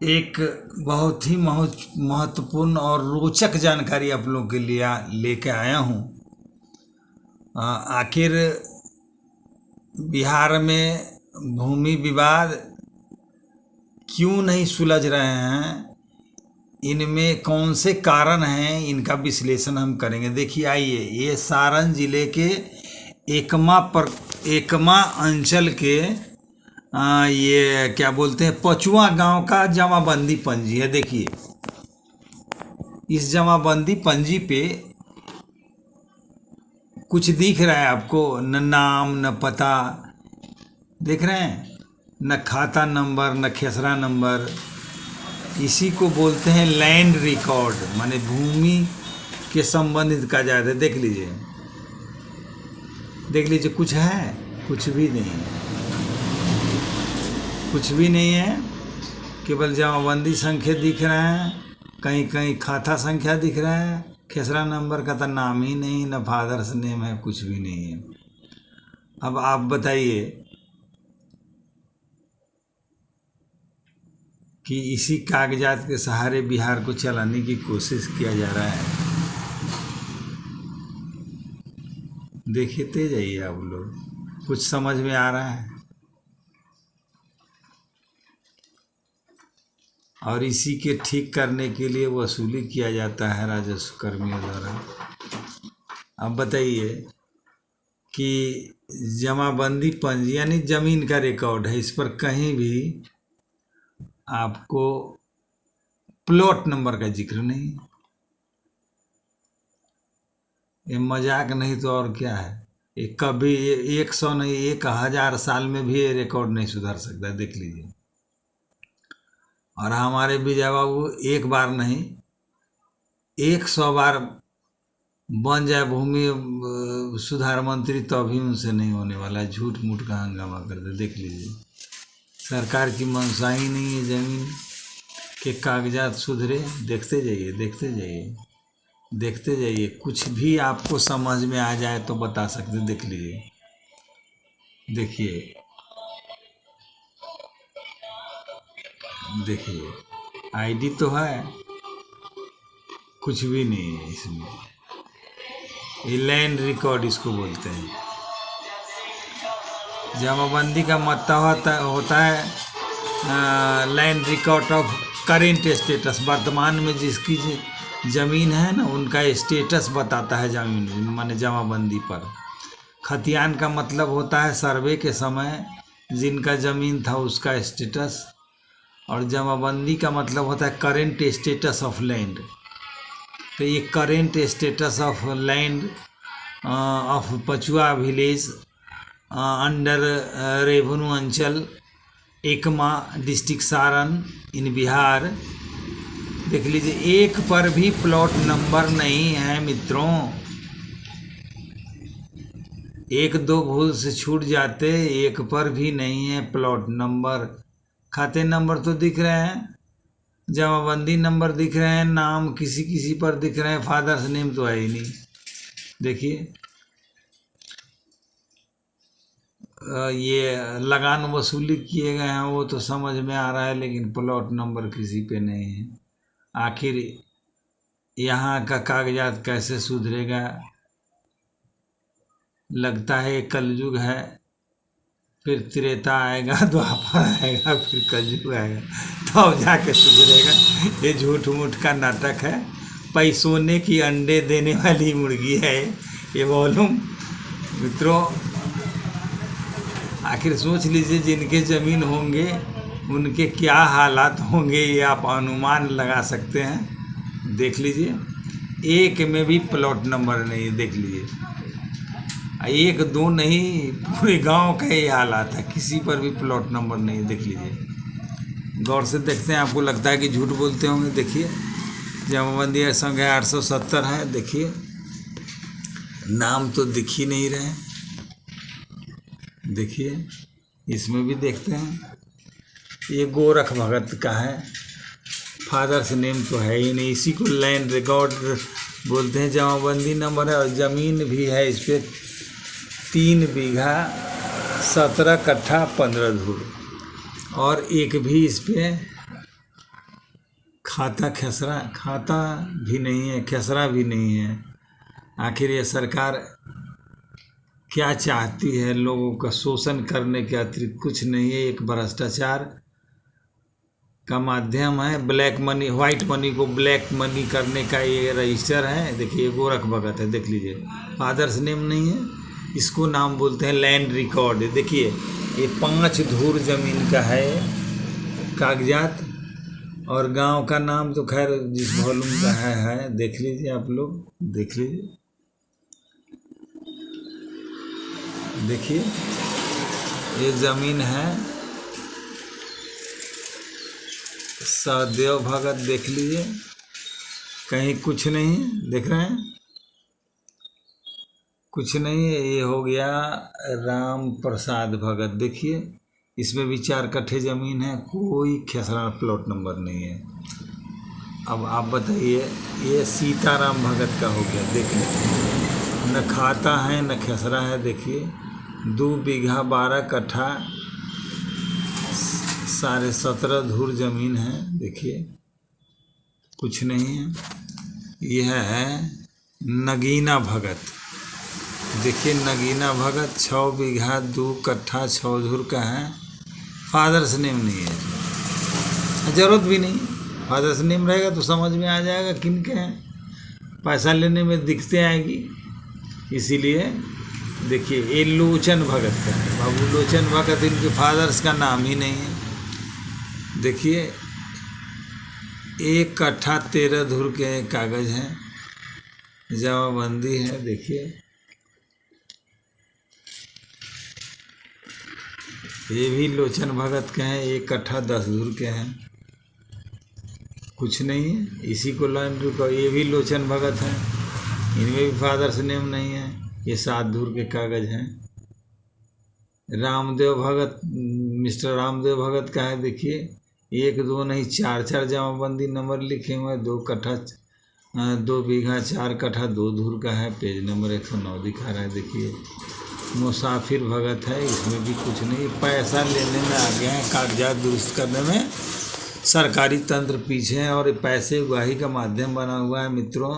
एक बहुत ही महत्वपूर्ण और रोचक जानकारी आप लोगों के लिए लेके आया हूँ। आखिर बिहार में भूमि विवाद क्यों नहीं सुलझ रहे हैं, इनमें कौन से कारण हैं, इनका विश्लेषण हम करेंगे। देखिए आइए, ये सारण जिले के एकमा अंचल के ये क्या बोलते हैं, पचुआ गांव का जमाबंदी पंजी है। देखिए इस जमाबंदी पंजी पे कुछ दिख रहा है आपको, न नाम न पता देख रहे हैं, न खाता नंबर न खेसरा नंबर। इसी को बोलते हैं लैंड रिकॉर्ड, माने भूमि के संबंधित का जाता है। देख लीजिए कुछ है, कुछ भी नहीं है, कुछ भी नहीं है। केवल जमाबंदी संख्या दिख रहे हैं, कहीं कहीं खाता संख्या दिख रहा है, खेसरा नंबर का तो नाम ही नहीं, न फादर्स नेम है, कुछ भी नहीं है। अब आप बताइए कि इसी कागजात के सहारे बिहार को चलाने की कोशिश किया जा रहा है। देखते जाइए आप लोग, कुछ समझ में आ रहा है। और इसी के ठीक करने के लिए वसूली किया जाता है राजस्व कर्मियों द्वारा। अब बताइए कि जमाबंदी पंजी यानी जमीन का रिकॉर्ड है, इस पर कहीं भी आपको प्लॉट नंबर का जिक्र नहीं। ये मजाक नहीं तो और क्या है। ये कभी 100 नहीं, 1000 साल में भी ये रिकॉर्ड नहीं सुधर सकता। देख लीजिए। और हमारे विजय बाबू एक बार नहीं 100 बार बन जाए भूमि सुधार मंत्री तो भी उनसे नहीं होने वाला है। झूठ मूठ का हंगामा करते। देख लीजिए, सरकार की मंशा ही नहीं है जमीन के कागजात सुधरे। देखते जाइए, देखते जाइए, देखते जाइए, कुछ भी आपको समझ में आ जाए तो बता सकते। देख लीजिए, देखिए देखिए, आईडी तो है, कुछ भी नहीं है इसमें। ये लैंड रिकॉर्ड इसको बोलते हैं। जमाबंदी का मतलब होता है land record of current status. वर्तमान में जिसकी जमीन है ना, उनका स्टेटस बताता है जमीन माने जमाबंदी पर। खतियान का मतलब होता है सर्वे के समय जिनका जमीन था उसका स्टेटस। और जमाबंदी का मतलब होता है करेंट स्टेटस ऑफ लैंड। तो ये current status of land of Pachua village under revenue anchal Ekma district Saran in Bihar. देख लीजिए, एक पर भी प्लॉट नंबर नहीं है मित्रों। एक दो भूल से छूट जाते, एक पर भी नहीं है प्लॉट नंबर। खाते नंबर तो दिख रहे हैं, जमाबंदी नंबर दिख रहे हैं, नाम किसी किसी पर दिख रहे हैं, फादर्स नेम तो है ही नहीं। देखिए ये लगान वसूली किए गए हैं वो तो समझ में आ रहा है, लेकिन प्लॉट नंबर किसी पे नहीं है। आखिर यहाँ का कागजात कैसे सुधरेगा। लगता है कलयुग है, फिर त्रेता आएगा, द्वापर आएगा, फिर कलयुग आएगा, तब जाके सुधरेगा। ये झूठ मूठ का नाटक है। पैसों की अंडे देने वाली मुर्गी है ये वॉल्यूम मित्रों। आखिर सोच लीजिए, जिनके ज़मीन होंगे उनके क्या हालात होंगे, ये आप अनुमान लगा सकते हैं। देख लीजिए, एक में भी प्लॉट नंबर नहीं। देख लीजिए, एक दो नहीं, पूरे गांव का ये हालात है, किसी पर भी प्लॉट नंबर नहीं। देख लीजिए, गौर से देखते हैं, आपको लगता है कि झूठ बोलते होंगे। देखिए, जमाबंदी संख्या 870 है। देखिए, नाम तो दिख ही नहीं रहे। देखिए, इसमें भी देखते हैं, ये गोरख भगत का है, फादर्स नेम तो है ही नहीं। इसी को लैंड रिकॉर्ड बोलते हैं। जमाबंदी नंबर है और ज़मीन भी है इस पर 3 बीघा 17 कट्ठा 15 धूर। और एक भी इस पर खाता खसरा, खाता भी नहीं है, खसरा भी नहीं है। आखिर ये सरकार क्या चाहती है? लोगों का शोषण करने के अतिरिक्त कुछ नहीं है। एक भ्रष्टाचार का माध्यम है। ब्लैक मनी, वाइट मनी को ब्लैक मनी करने का ये रजिस्टर है। देखिए गोरख भगत है, देख लीजिए, फादर्स नेम नहीं है, इसको नाम बोलते हैं लैंड रिकॉर्ड। देखिए ये 5 धूर जमीन का है कागजात, और गांव का नाम तो खैर जिस वॉल्यूम का है, देख लीजिए, आप लोग देख लीजिए। देखिए ये जमीन है सहदेव भगत, देख लीजिए, कहीं कुछ नहीं, देख रहे हैं, कुछ नहीं है। ये हो गया राम प्रसाद भगत, देखिए इसमें भी 4 कट्ठे जमीन है, कोई खसरा प्लॉट नंबर नहीं है। अब आप बताइए, ये सीताराम भगत का हो गया, देखिए न खाता है न खसरा है। देखिए 2 बीघा 12 कट्ठा 17.5 धूर जमीन है, देखिए कुछ नहीं है। यह है नगीना भगत, देखिए नगीना भगत 6 बीघा 2 कट्ठा 6 धूर का है, फादर्स नेम नहीं है, ज़रूरत भी नहीं। फादर्स नेम रहेगा तो समझ में आ जाएगा किन के हैं, पैसा लेने में दिक्कतें आएगी, इसीलिए। देखिए ये लोचन भगत का है, बाबू लोचन भगत, इनके फादर्स का नाम ही नहीं है। देखिए 1 कट्ठा 13 धूर के कागज़ हैं, जमाबंदी है। देखिए ये भी लोचन भगत के हैं, 1 कट्ठा 10 धूर के हैं, कुछ नहीं है। इसी को लैंड रिकॉर्ड, ये भी लोचन भगत हैं, इनमें भी फादर्स नेम नहीं है, ये 7 धूर के कागज़ हैं। रामदेव भगत, मिस्टर रामदेव भगत का है, देखिए 1 2 नहीं 4 जमाबंदी नंबर लिखे हुए हैं। 2 कट्ठा 2 बीघा 4 कट्ठा 2 धूर का है, पेज नंबर 109 दिखा रहा है। देखिए मुसाफिर भगत है, इसमें भी कुछ नहीं, पैसा लेने में आगे हैं, कागजात दुरुस्त करने में सरकारी तंत्र पीछे है, और पैसे उगाही का माध्यम बना हुआ है। मित्रों,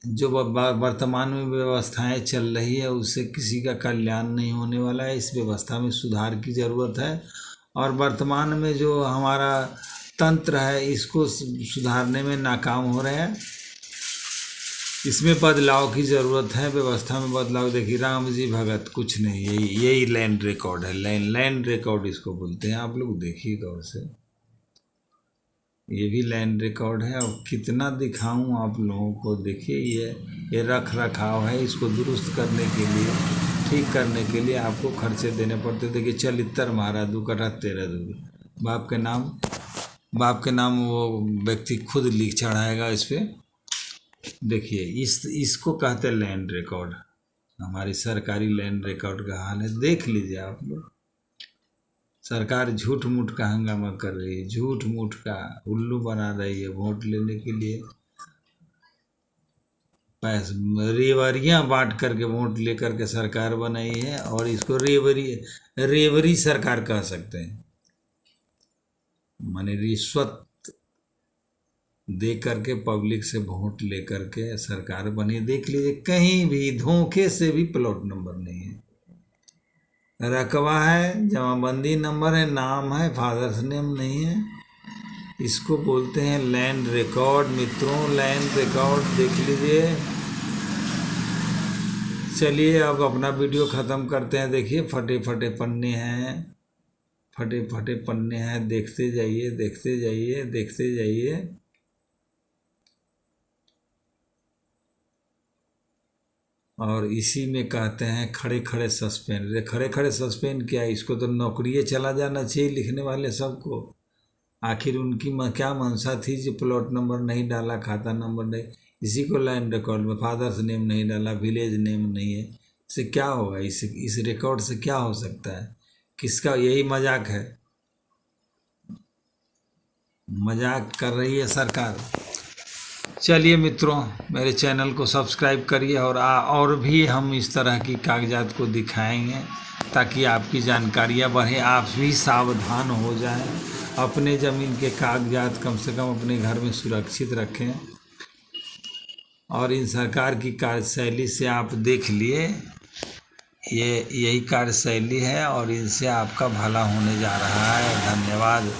जो वर्तमान में व्यवस्थाएं चल रही है उससे किसी का कल्याण नहीं होने वाला है। इस व्यवस्था में सुधार की ज़रूरत है, और वर्तमान में जो हमारा तंत्र है इसको सुधारने में नाकाम हो रहे हैं। इसमें बदलाव की ज़रूरत है, व्यवस्था में बदलाव। देखिए राम जी भगत, कुछ नहीं, यही लैंड रिकॉर्ड है, लैंड रिकॉर्ड इसको बोलते हैं। आप लोग देखिए गौर से, ये भी लैंड रिकॉर्ड है। और कितना दिखाऊं आप लोगों को, देखिए ये रख रखाव है, इसको दुरुस्त करने के लिए, ठीक करने के लिए आपको खर्चे देने पड़ते। देखिए चलित्र महाराज 2 कट्ठा 13 धूर, बाप के नाम वो व्यक्ति खुद लिख चढ़ाएगा इस पर। देखिए इसको कहते हैं लैंड रिकॉर्ड। हमारी सरकारी लैंड रिकॉर्ड का हाल है, देख लीजिए आप लोग। सरकार झूठ मूठ का हंगामा कर रही है, झूठ मूठ का उल्लू बना रही है वोट लेने के लिए। रेवरियाँ बांट करके वोट लेकर के सरकार बनाई है, और इसको रेवरी सरकार कह सकते हैं। माने रिश्वत दे करके पब्लिक से वोट ले करके सरकार बनी। देख लीजिए कहीं भी धोखे से भी प्लॉट नंबर नहीं है, रकबा है, जमाबंदी नंबर है, नाम है, फादर्स नेम नहीं है। इसको बोलते हैं लैंड रिकॉर्ड। मित्रों लैंड रिकॉर्ड देख लीजिए। चलिए अब अपना वीडियो ख़त्म करते हैं। देखिए फटे फटे पन्ने हैं, फटे फटे पन्ने हैं, देखते जाइए देखते जाइए देखते जाइए। और इसी में कहते हैं खड़े खड़े सस्पेंड। रे खड़े खड़े सस्पेंड क्या है, इसको तो नौकरी चला जाना चाहिए लिखने वाले सबको। आखिर उनकी क्या मंशा थी जो प्लॉट नंबर नहीं डाला, खाता नंबर नहीं, इसी को लैंड रिकॉर्ड में फादर्स नेम नहीं डाला, विलेज नेम नहीं है, इससे क्या होगा? इस रिकॉर्ड से क्या हो सकता है? किसका यही मजाक है, मजाक कर रही है सरकार। चलिए मित्रों, मेरे चैनल को सब्सक्राइब करिए और भी हम इस तरह की कागजात को दिखाएंगे ताकि आपकी जानकारियाँ बढ़े, आप भी सावधान हो जाएं, अपने ज़मीन के कागजात कम से कम अपने घर में सुरक्षित रखें। और इन सरकार की कार्यशैली से आप देख लिए, यही कार्यशैली है और इनसे आपका भला होने जा रहा है। धन्यवाद।